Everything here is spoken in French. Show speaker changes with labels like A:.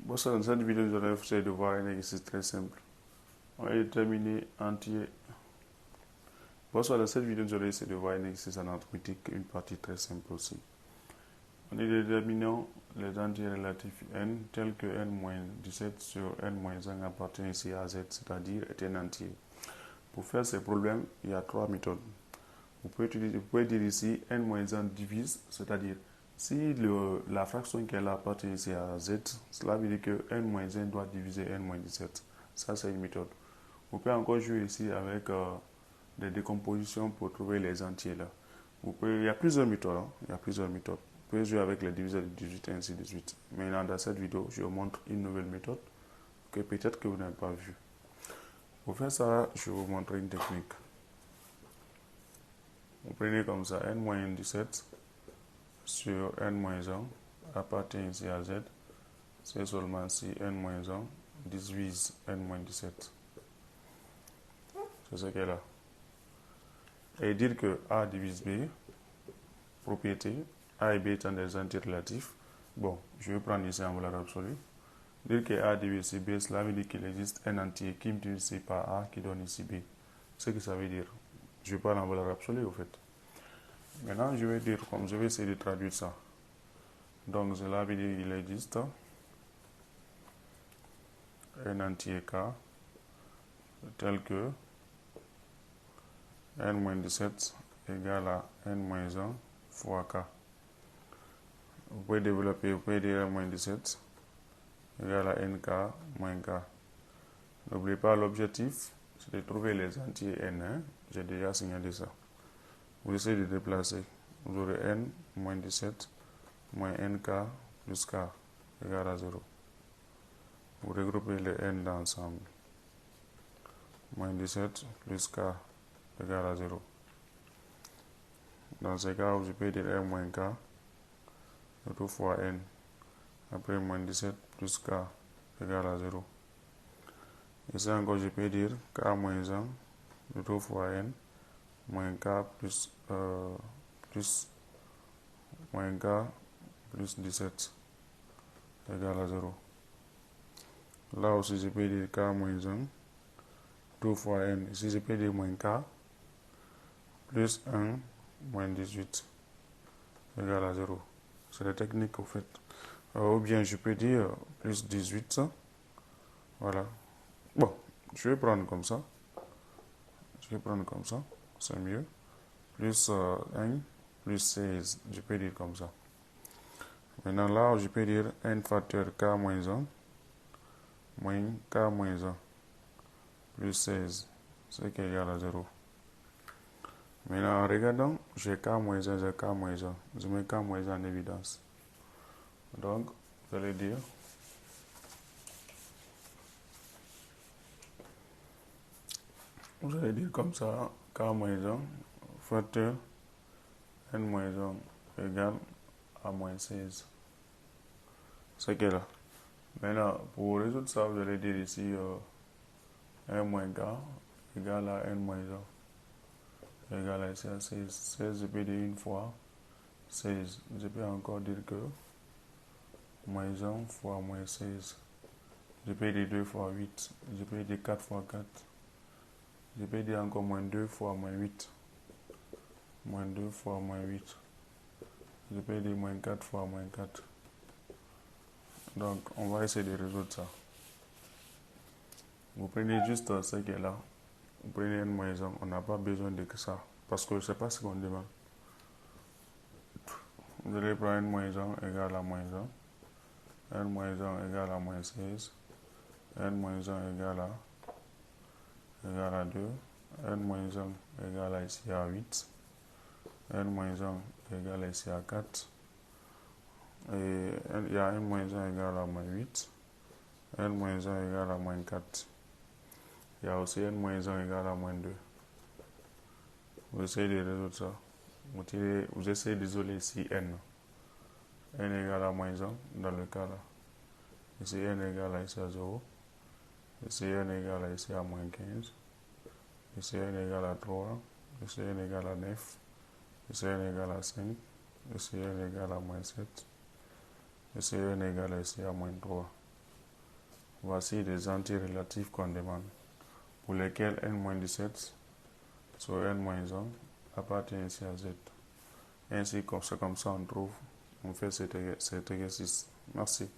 A: Bonsoir, dans cette vidéo, je vais vous essayer de voir un exercice très simple. On va déterminer entier. Bonsoir, dans cette vidéo, je vais essayer de voir un exercice en arithmétique, une partie très simple aussi. On est déterminant les entiers relatifs n tels que n-17 sur n-1 appartient ici à z, c'est-à-dire est un entier. Pour faire ces problèmes, il y a trois méthodes. Vous pouvez dire ici n-1 divise, c'est-à-dire si la fraction qui est là appartient ici à z, cela veut dire que n-1 doit diviser n-17. Ça, c'est une méthode. Vous pouvez encore jouer ici avec des décompositions pour trouver les entiers là. Il y a plusieurs méthodes. Il y a plusieurs méthodes. Vous pouvez jouer avec les diviseurs de 18 et ainsi de suite. Maintenant, dans cette vidéo, je vous montre une nouvelle méthode que peut-être que vous n'avez pas vue. Pour faire ça, je vais vous montrer une technique. Vous prenez comme ça n-17 sur n-1 appartient ici à z. C'est seulement si n-1 divise n-17. C'est ce qu'elle est là. Et dire que A divise B, propriété, A et B étant des entiers relatifs. Bon, je vais prendre ici en valeur absolue. Dire que A divise B, cela veut dire qu'il existe un entier qui multiplie par A qui donne ici B. Ce que ça veut dire. Je parle en valeur absolue au fait. Maintenant, je vais dire comme je vais essayer de traduire ça. Donc, cela veut dire qu'il existe un entier K tel que n-17 égale à n-1 fois K. Vous pouvez développer, vous pouvez dire n-17 égale à nk moins K. N'oubliez pas l'objectif, c'est de trouver les entiers n1. J'ai déjà signalé ça. Vous essayez de déplacer. Vous aurez n moins 17 moins nk plus k égale à 0. Vous regroupez les n ensemble. Moins 17 plus k égale à 0. Dans ce cas, je peux dire n moins k, 2 fois n. Après moins 17 plus k égale à 0. Ici encore, je peux dire k moins 1, 2 fois n, moins k plus moins k plus 17 égale à 0. Là aussi, je peux dire k moins 1, 2 fois n. Ici, je peux dire moins k plus 1 moins 18 égale à 0. C'est la technique au fait. Ou bien je peux dire plus 18. Voilà. Bon, je vais prendre comme ça. Je vais prendre comme ça. C'est mieux. Plus 1 plus 16. Je peux dire comme ça. Maintenant là, je peux dire n facteur k moins 1 moins k moins 1 plus 16. C'est qui est égal à 0. Maintenant, en regardant, j'ai k moins 1, j'ai k moins 1. Je mets k moins 1 en évidence. Donc, vous allez dire comme ça, k moins 1 facteur n moins 1 égale à moins 16. C'est qu'est là. Maintenant, pour résoudre ça, vous allez dire ici n moins k égale à n moins 1 égale à ici à 16. 16, je peux dire une fois 16. Je peux encore dire que moins 1 fois moins 16. Je peux dire 2 fois 8. Je peux dire 4 fois 4. Je peux dire encore moins 2 fois moins 8. Moins 2 fois moins 8. Je peux dire moins 4 fois moins 4. Donc, on va essayer de résoudre ça. Vous prenez juste ce qui est là. Vous prenez n moins 1. On n'a pas besoin de que ça. Parce que je ne sais pas ce qu'on demande. Vous allez prendre n moins 1 égale à moins 1. n moins 1 égale à moins 16. n moins 1 égale à 2. n moins 1 égale à ici à 8. n moins 1 égale à ici à 4. Et il y a n moins 1 égale à moins 8. n moins 1 égale à moins 4. Il y a aussi n moins 1 égale à moins 2. Vous essayez de résoudre ça. Vous essayez d'isoler ici n. n égale à moins 1 dans le cas là. Ici n égale à ici à 0. Ici n égale à ici à moins 15. Ici n égale à 3. Ici n égale à 9. Ici n égale à 5. Ici n égale à moins 7. Ici n égale à ici à moins 3. Voici des entiers relatifs qu'on demande, pour lesquels n-17 sur n-1 appartient ici à z. Ainsi, c'est comme ça on trouve, on fait cet exercice. Merci.